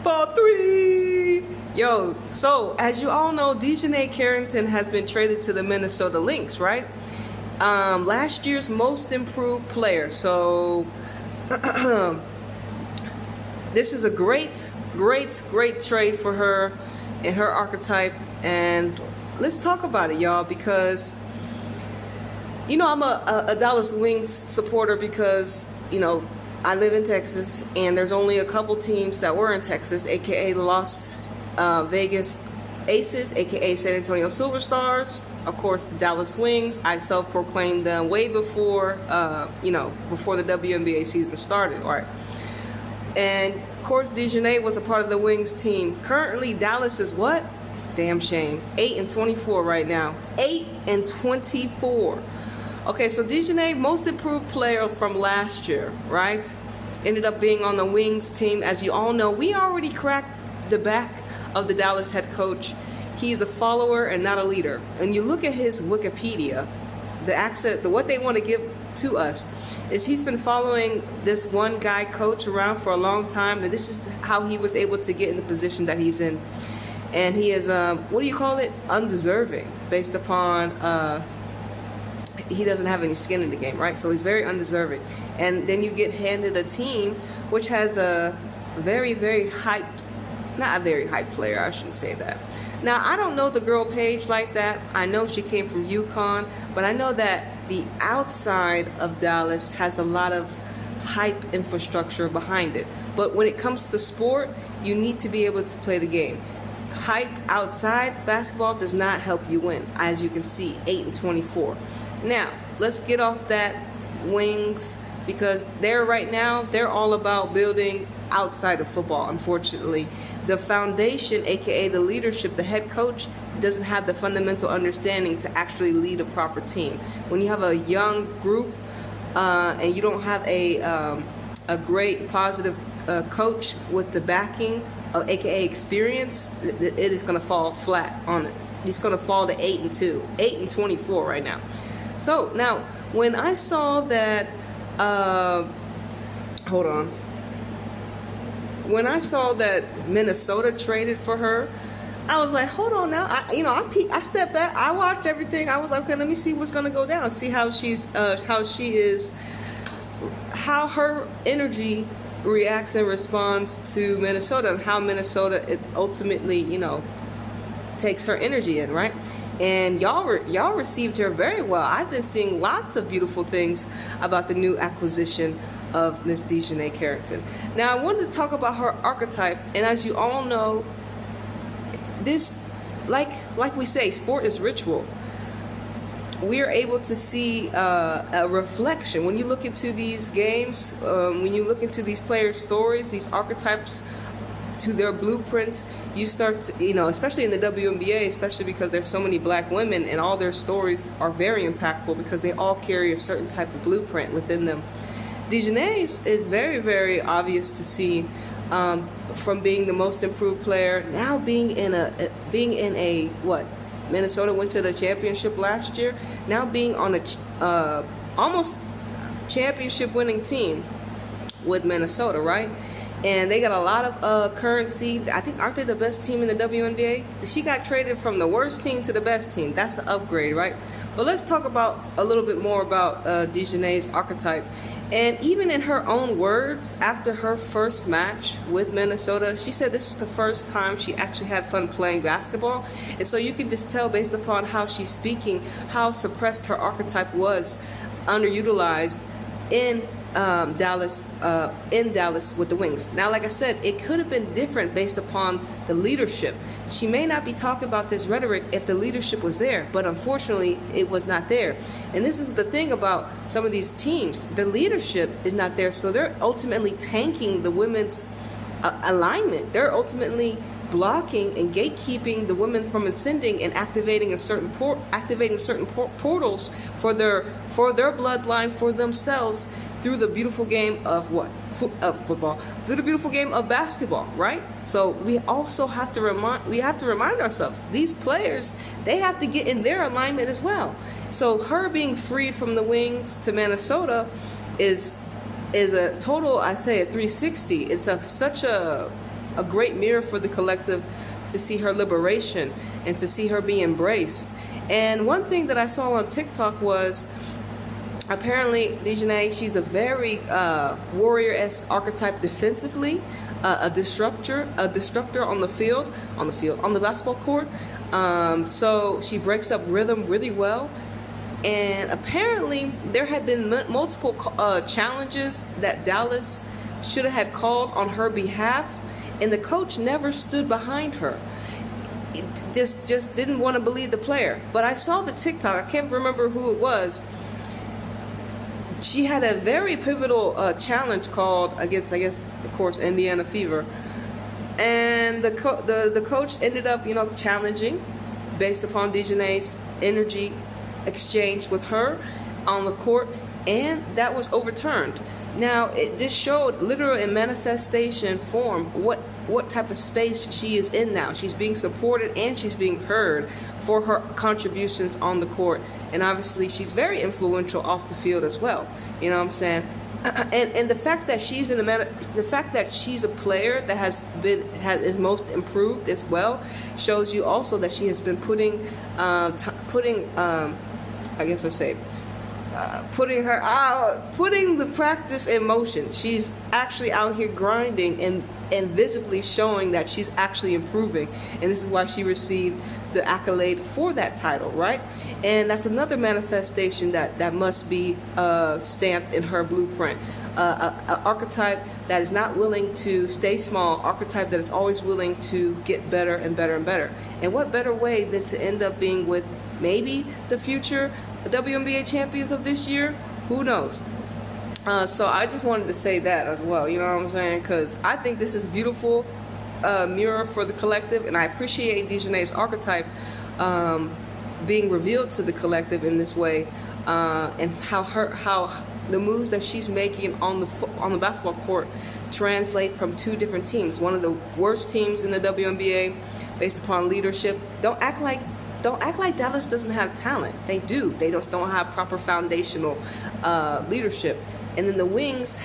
Ball three. Yo, so as you all know, DiJonai Carrington has been traded to the Minnesota Lynx, right? Last year's most improved player. So this is a great trade for her and her archetype. And let's talk about it, y'all, because you know I'm a Dallas Wings supporter because you know I live in Texas, and there's only a couple teams that were in Texas, aka the Las Vegas Aces, aka San Antonio Silver Stars, of course the Dallas Wings. I self-proclaimed them way before before the WNBA season started, right? And of course DiJonai was a part of the Wings team. Currently Dallas is what? Damn shame. 8-24 right now. 8-24. Okay, so DiJonai, most improved player from last year, right? Ended up being on the Wings team. As you all know, we already cracked the back of the Dallas head coach. He's a follower and not a leader. And you look at his Wikipedia, what they want to give to us is he's been following this one guy coach around for a long time, and this is how he was able to get in the position that he's in. And he is, what do you call it? Undeserving, based upon he doesn't have any skin in the game, right? So he's very undeserving. And then you get handed a team which has a very hyped, not a very hyped player, I shouldn't say that. Now, I don't know the girl Paige like that. I know she came from UConn, but I know that the outside of Dallas has a lot of hype infrastructure behind it. But when it comes to sport, you need to be able to play the game. Hype outside basketball does not help you win, as you can see, 8-24. Now, let's get off that Wings, because they're all about building outside of football. Unfortunately, the foundation, aka the leadership, the head coach, doesn't have the fundamental understanding to actually lead a proper team. When you have a young group and you don't have a great positive coach with the backing, aka experience, it is going to fall flat on it. It's going to fall to 8-2, 8-24 right now. So now, when I saw that, when I saw that Minnesota traded for her, I was like, hold on now. I stepped back. I watched everything. I was like, okay, let me see what's going to go down. See how how her energy reacts and responds to Minnesota, and how Minnesota ultimately, takes her energy in, right? And y'all received her very well. I've been seeing lots of beautiful things about the new acquisition of Miss DiJonai Carrington. Now, I wanted to talk about her archetype, and as you all know, this, like we say, sport is ritual. We are able to see a reflection. When you look into these games, when you look into these players' stories, these archetypes, to their blueprints, you start to, especially in the WNBA, especially because there's so many black women, and all their stories are very impactful because they all carry a certain type of blueprint within them. DiJonai is very obvious to see, from being the most improved player, now being in a Minnesota went to the championship last year, now being on a almost championship winning team with Minnesota, right? And they got a lot of currency. I think, aren't they the best team in the WNBA? She got traded from the worst team to the best team. That's an upgrade, right? But let's talk about a little bit more about DiJonai's archetype. And even in her own words, after her first match with Minnesota, she said this is the first time she actually had fun playing basketball. And so you can just tell, based upon how she's speaking, how suppressed her archetype was, underutilized in Dallas with the Wings. Now, like I said, it could have been different based upon the leadership. She may not be talking about this rhetoric if the leadership was there, but unfortunately it was not there. And this is the thing about some of these teams, the leadership is not there, so they're ultimately tanking the women's alignment. They're ultimately blocking and gatekeeping the women from ascending and activating certain portals for their bloodline, for themselves, through the beautiful game of football, through the beautiful game of basketball, right? So we also have to remind ourselves, these players, they have to get in their alignment as well. So her being freed from the Wings to Minnesota is a total, I say, a 360. It's such a a great mirror for the collective to see her liberation and to see her be embraced. And one thing that I saw on TikTok was, apparently DiJonai, she's a very warrior-esque archetype defensively, a disruptor on the basketball court. So she breaks up rhythm really well. And apparently there had been multiple challenges that Dallas should have had called on her behalf, and the coach never stood behind her. It just didn't want to believe the player. But I saw the TikTok, I can't remember who it was. She had a very pivotal challenge called against, I guess, of course, Indiana Fever. And the coach ended up, challenging based upon DiJonai's energy exchange with her on the court, and that was overturned. Now, it just showed literal and manifestation form what type of space she is in now. She's being supported and she's being heard for her contributions on the court, and obviously she's very influential off the field as well. You know what I'm saying? And the fact that she's the fact that she's a player that is most improved as well shows you also that she has been putting the practice in motion. She's actually out here grinding and visibly showing that she's actually improving, and this is why she received the accolade for that title, right? And that's another manifestation that must be stamped in her blueprint. An archetype that is not willing to stay small, archetype that is always willing to get better and better and better. And what better way than to end up being with maybe the future WNBA champions of this year? Who knows? So I just wanted to say that as well, you know what I'm saying? Because I think this is a beautiful mirror for the collective, and I appreciate DiJonai's archetype being revealed to the collective in this way, and how the moves that she's making on the basketball court translate from two different teams. One of the worst teams in the WNBA based upon leadership. Don't act like Dallas doesn't have talent. They do. They just don't have proper foundational leadership. And then the Wings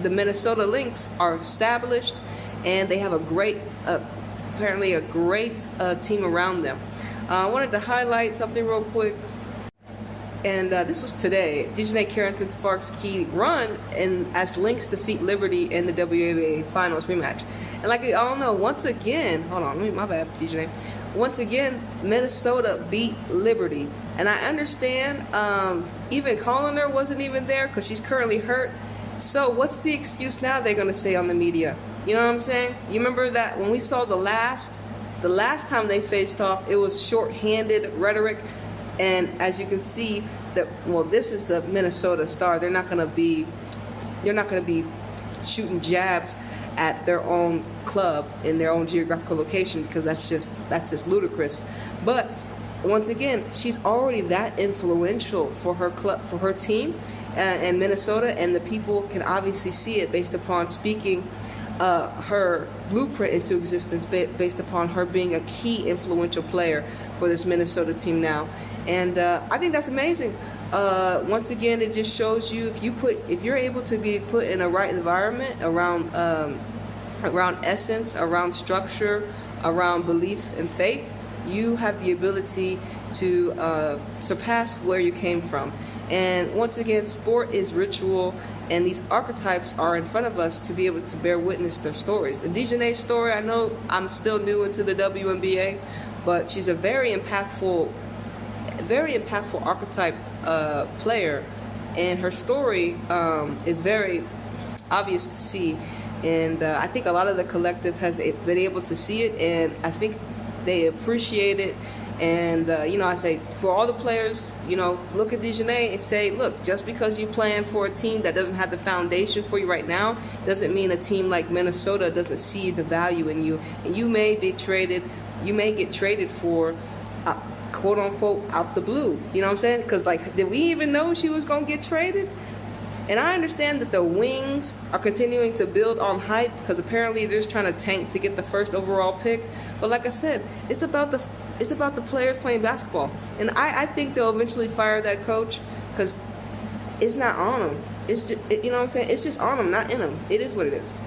the Minnesota Lynx are established, and they have apparently a great team around them. I wanted to highlight something real quick. And this was today. DiJonai Carrington sparks key run as Lynx defeat Liberty in the WNBA Finals rematch. And like we all know, once again, my bad, DiJonai. Once again, Minnesota beat Liberty. And I understand even calling her wasn't even there because she's currently hurt. So what's the excuse now they're going to say on the media? You know what I'm saying? You remember that when we saw the last time they faced off, it was short-handed rhetoric. And as you can see, this is the Minnesota Star. They're not going to be shooting jabs at their own club in their own geographical location, because that's just ludicrous. But once again, she's already that influential for her club, for her team, and Minnesota, and the people can obviously see it based upon speaking her blueprint into existence, based upon her being a key influential player for this Minnesota team now. And I think that's amazing. Once again, it just shows you if you're able to be put in a right environment around essence, around structure, around belief and faith, you have the ability to surpass where you came from. And once again, sport is ritual, and these archetypes are in front of us to be able to bear witness their stories. And DiJonai's story, I know I'm still new into the WNBA, but she's a very impactful archetype player, and her story is very obvious to see. And I think a lot of the collective has been able to see it, and I think they appreciate it. And I say, for all the players, look at DiJonai and say, look, just because you're playing for a team that doesn't have the foundation for you right now, doesn't mean a team like Minnesota doesn't see the value in you. And you may get traded for quote unquote out the blue. You know what I'm saying? Because did we even know she was going to get traded? And I understand that the Wings are continuing to build on hype, because apparently they're just trying to tank to get the first overall pick. But like I said, it's about the players playing basketball. And I think they'll eventually fire that coach, because it's not on them. It's just, you know what I'm saying? It's just on them, not in them. It is what it is.